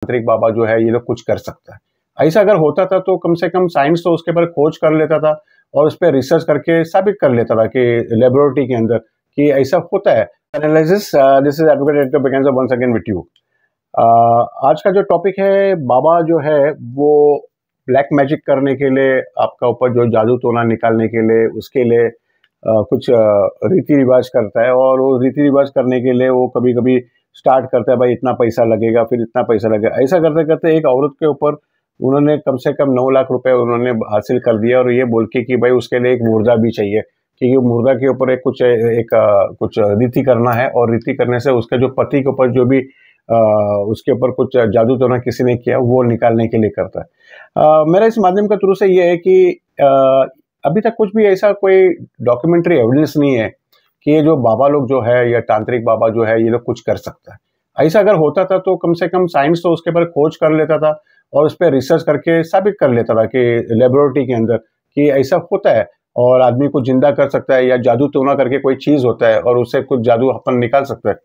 तांत्रिक बाबा जो है ये लोग कुछ कर सकता है। ऐसा अगर होता था तो कम से कम साइंस तो उसके ऊपर खोज कर लेता था और उस पर रिसर्च करके साबित कर लेता था कि लेबोरेटरी के अंदर कि ऐसा होता है। Analysis, this is advocate editor begins once again with you. आज का जो टॉपिक है, बाबा जो है वो ब्लैक मैजिक करने के लिए, आपका ऊपर जो जादू टोना निकालने के लिए, उसके लिए कुछ रीति रिवाज करता है। और वो रीति रिवाज करने के लिए वो कभी कभी स्टार्ट करता है, भाई इतना पैसा लगेगा, फिर इतना पैसा लगेगा। ऐसा करते करते एक औरत के ऊपर उन्होंने कम से कम 9 लाख रुपए उन्होंने हासिल कर दिया, और ये बोल के कि भाई उसके लिए एक मुर्दा भी चाहिए, क्योंकि मुर्दा के ऊपर कुछ रीति करना है, और रीति करने से उसके जो पति के ऊपर जो भी उसके ऊपर कुछ जादू टोना किसी ने किया वो निकालने के लिए करता है। मेरा इस माध्यम का थ्रू से ये है कि अभी तक कुछ भी ऐसा कोई डॉक्यूमेंट्री एविडेंस नहीं है कि ये जो बाबा लोग जो है या तांत्रिक बाबा जो है ये लोग कुछ कर सकता है। ऐसा अगर होता था तो कम से कम साइंस तो उसके ऊपर खोज कर लेता था और उस पर रिसर्च करके साबित कर लेता था कि लेबोरेटरी के अंदर कि ऐसा होता है और आदमी को जिंदा कर सकता है, या जादू टोना करके कोई चीज होता है और उससे कुछ जादू अपन निकाल सकता है।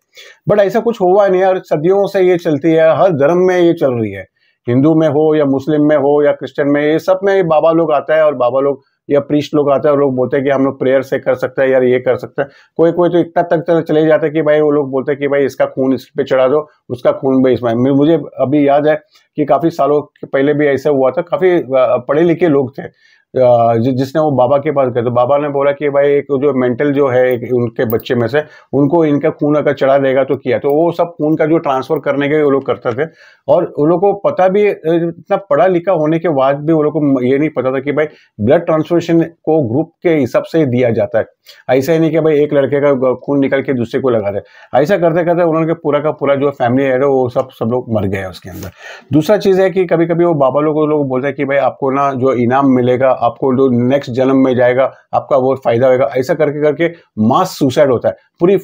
बट ऐसा कुछ हुआ नहीं है, और सदियों से ये चलती है, हर धर्म में ये चल रही है, हिंदू में हो या मुस्लिम में हो या क्रिश्चियन में, ये सब में बाबा लोग आता है और बाबा लोग या प्रीस्ट लोग आते हैं और लोग बोलते हैं कि हम लोग प्रेयर से कर सकते हैं, यार ये कर सकते हैं। कोई कोई तो इतना तक चले जाते हैं कि भाई वो लोग बोलते हैं कि भाई इसका खून इस पे चढ़ा दो, उसका खून भाई इसमें। मुझे अभी याद है कि काफी सालों पहले भी ऐसा हुआ था, काफी पढ़े लिखे लोग थे जिसने वो बाबा के पास गए, तो बाबा ने बोला कि भाई एक जो मेंटल जो है उनके बच्चे में से उनको इनका खून अगर चढ़ा देगा तो किया, तो वो सब खून का जो ट्रांसफर करने के वो लोग करते थे। और उन लोग को पता भी, इतना पढ़ा लिखा होने के बाद भी वो लोग को ये नहीं पता था कि भाई ब्लड ट्रांसफ्यूजन को ग्रुप के हिसाब से दिया जाता है। ऐसा ही नहीं कि भाई एक लड़के का खून निकल के दूसरे को लगा दे। ऐसा करते करते उन्होंने पूरा का पूरा जो फैमिली है वो सब लोग मर गए उसके अंदर। दूसरा चीज है कि कभी कभी वो बाबा लोग बोलते हैं कि भाई आपको ना जो इनाम मिलेगा, आपको जो नेक्स्ट जन्म में जाएगा आपका वो फायदा होगा। ऐसा करके करके मास सुसाइड होता है, पूरी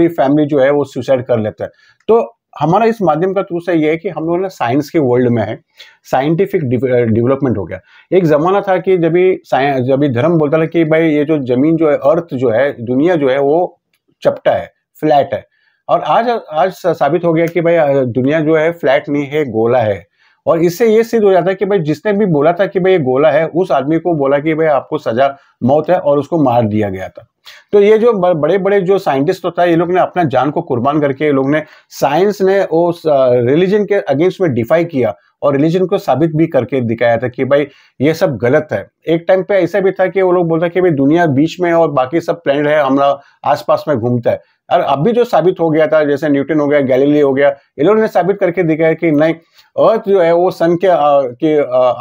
फैमिली जो है वो सुसाइड कर लेता है। तो हमारा इस माध्यम का थ्रू से ये है कि हम लोग ना साइंस के वर्ल्ड में है, साइंटिफिक डेवलपमेंट हो गया। एक जमाना था कि जब भी धर्म बोलता था कि भाई ये जो जमीन जो है, अर्थ जो है, दुनिया जो है वो चपटा है, फ्लैट है। और आज साबित हो गया कि भाई दुनिया जो है फ्लैट नहीं है, गोला है। और इससे ये सिद्ध हो जाता है कि भाई जिसने भी बोला था कि भाई ये गोला है, उस आदमी को बोला कि भाई आपको सजा मौत है, और उसको मार दिया गया था। तो ये जो बड़े बड़े जो साइंटिस्ट होता है, ये लोग ने अपना जान को कुर्बान करके, ये लोग ने, साइंस ने उस रिलीजन के अगेंस्ट में डिफाई किया और रिलीजन को साबित भी करके दिखाया था कि भाई ये सब गलत है। एक टाइम पे ऐसा भी था कि वो लोग बोलते कि भाई दुनिया बीच में और बाकी सब प्लैनेट है हमारा आसपास में घूमता है। और अभी जो साबित हो गया था, जैसे न्यूटन हो गया, गैलीली हो गया, ये लोगों ने साबित करके दिखाया कि नहीं, अर्थ जो है वो सन के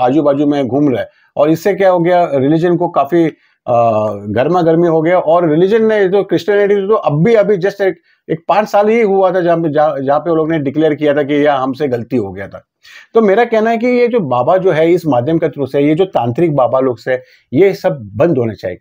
आजू बाजू में घूम रहा है। और इससे क्या हो गया, रिलीजन को काफी गर्मा गर्मी हो गया। और रिलीजन ने जो क्रिश्चियनिटी, तो अभी जस्ट एक 5 साल ही हुआ था जहाँ पे वो लोग ने डिक्लेयर किया था कि यह हमसे गलती हो गया था। तो मेरा कहना है कि ये जो बाबा जो है इस माध्यम के थ्रू से, ये जो तांत्रिक बाबा लोग से, ये सब बंद होने चाहिए।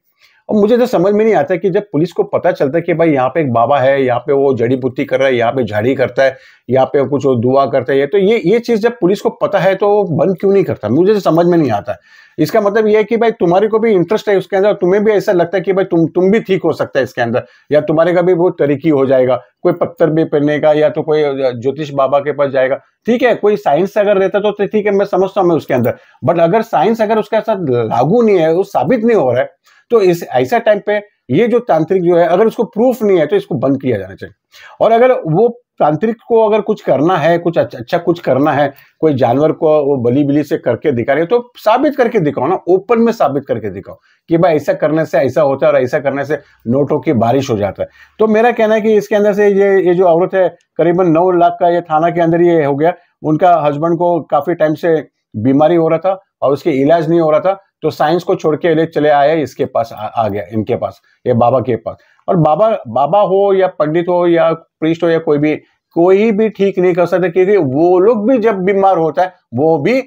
और मुझे तो समझ में नहीं आता कि जब पुलिस को पता चलता है कि भाई यहाँ पे एक बाबा है, यहाँ पे वो जड़ी बूटी कर रहा है, यहाँ पे झाड़ी करता है, यहाँ पे कुछ दुआ करता है, तो ये चीज जब पुलिस को पता है तो बंद क्यों नहीं करता, मुझे तो समझ में नहीं आता। इसका मतलब ये है कि भाई तुम्हारे को भी इंटरेस्ट है उसके अंदर, तुम्हें भी ऐसा लगता है कि भाई तुम भी ठीक हो सकता है इसके अंदर, या तुम्हारे का भी बहुत तरीकी हो जाएगा, कोई पत्थर भी पहनने का, या तो कोई ज्योतिष बाबा के पास जाएगा। ठीक है, कोई साइंस अगर रहता तो ठीक है, मैं समझता हूँ मैं उसके अंदर। बट अगर साइंस अगर उसके साथ लागू नहीं है, वो साबित नहीं हो रहा है, तो इस ऐसा टाइम पे ये जो तांत्रिक जो है, अगर उसको प्रूफ नहीं है तो इसको बंद किया जाना चाहिए। और अगर वो तांत्रिक को अगर कुछ करना है, कुछ अच्छा कुछ करना है, कोई जानवर को वो बलि से करके दिखा रहे हो, तो साबित करके दिखाओ ना, ओपन में साबित करके दिखाओ कि भाई ऐसा करने से ऐसा होता है और ऐसा करने से नोटों की बारिश हो जाता है। तो मेरा कहना है कि इसके अंदर से ये जो औरत है, करीबन 9 लाख का ये थाना के अंदर ये हो गया। उनका हस्बैंड को काफी टाइम से बीमारी हो रहा था और उसके इलाज नहीं हो रहा था, तो साइंस को छोड़ के ले चले आए इसके पास, आ गया इनके पास, ये बाबा के पास। और बाबा हो या पंडित हो या प्रीस्ट हो या कोई भी ठीक नहीं कर सकता, क्योंकि वो लोग भी जब बीमार होता है वो भी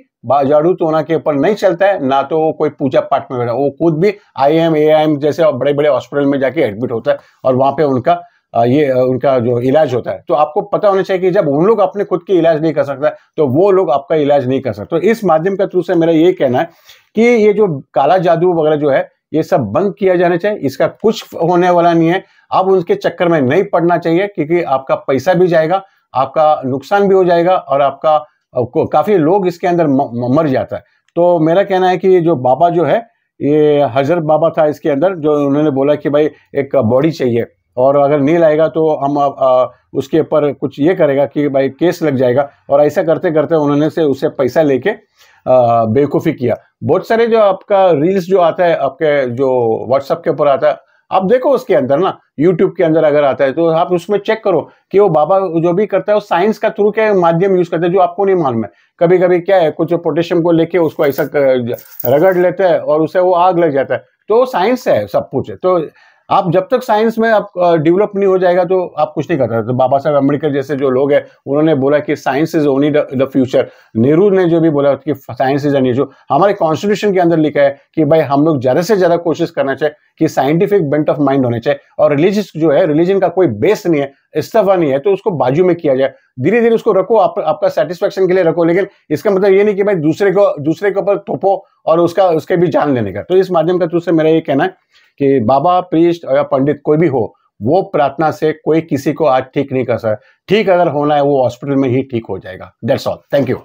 जादू टोना के ऊपर नहीं चलता है, ना तो कोई पूजा पाठ में बैठा, वो खुद भी IIM जैसे बड़े बड़े हॉस्पिटल में जाके एडमिट होता है और वहां पे उनका जो इलाज होता है। तो आपको पता होना चाहिए कि जब उन लोग अपने खुद की इलाज नहीं कर सकता तो वो लोग आपका इलाज नहीं कर सकते। तो इस माध्यम के थ्रू से मेरा ये कहना है कि ये जो काला जादू वगैरह जो है, ये सब बंद किया जाना चाहिए। इसका कुछ होने वाला नहीं है, आप उनके चक्कर में नहीं पड़ना चाहिए, क्योंकि आपका पैसा भी जाएगा, आपका नुकसान भी हो जाएगा और आपका काफी लोग इसके अंदर मर जाता है। तो मेरा कहना है कि जो बाबा जो है, ये हजरत बाबा था इसके अंदर, जो उन्होंने बोला कि भाई एक बॉडी चाहिए, और अगर नहीं लाएगा तो हम उसके ऊपर कुछ ये करेगा कि भाई केस लग जाएगा। और ऐसा करते करते उन्होंने से उससे पैसा लेके बेवकूफ़ी किया। बहुत सारे जो आपका रील्स जो आता है आपके जो व्हाट्सएप के ऊपर आता है, आप देखो उसके अंदर ना, यूट्यूब के अंदर अगर आता है तो आप उसमें चेक करो कि वो बाबा जो भी करता है वो साइंस का थ्रू के माध्यम यूज करता है जो आपको नहीं मालूम है। कभी कभी क्या है, कुछ पोटेशियम को लेके उसको ऐसा रगड़ लेते हैं और उसे वो आग लग जाता है। तो साइंस है, सब कुछ है। तो आप जब तक साइंस में आप डेवलप नहीं हो जाएगा तो आप कुछ नहीं कर सकते। तो बाबा साहब अम्बेडकर जैसे जो लोग हैं उन्होंने बोला कि science is only the future. Nehru ने जो भी बोला कि साइंस इज जो हमारे कॉन्स्टिट्यूशन के अंदर लिखा है कि भाई हम लोग ज्यादा से ज्यादा कोशिश करना चाहिए कि साइंटिफिक बेंट ऑफ माइंड होने चाहिए। और रिलीजियस जो है, रिलीजन का कोई बेस नहीं है, इस्तीफा नहीं है, तो उसको बाजू में किया जाए, धीरे धीरे उसको रखो, आपका सेटिस्फेक्शन के लिए रखो। लेकिन इसका मतलब ये नहीं कि भाई दूसरे के ऊपर थोपो और उसके भी जान लेने का। तो इस माध्यम का तुझसे मेरा ये कहना है कि बाबा, प्रीस्ट या पंडित कोई भी हो, वो प्रार्थना से कोई किसी को आज ठीक नहीं कर सकता। ठीक अगर होना है वो हॉस्पिटल में ही ठीक हो जाएगा। That's all. Thank you.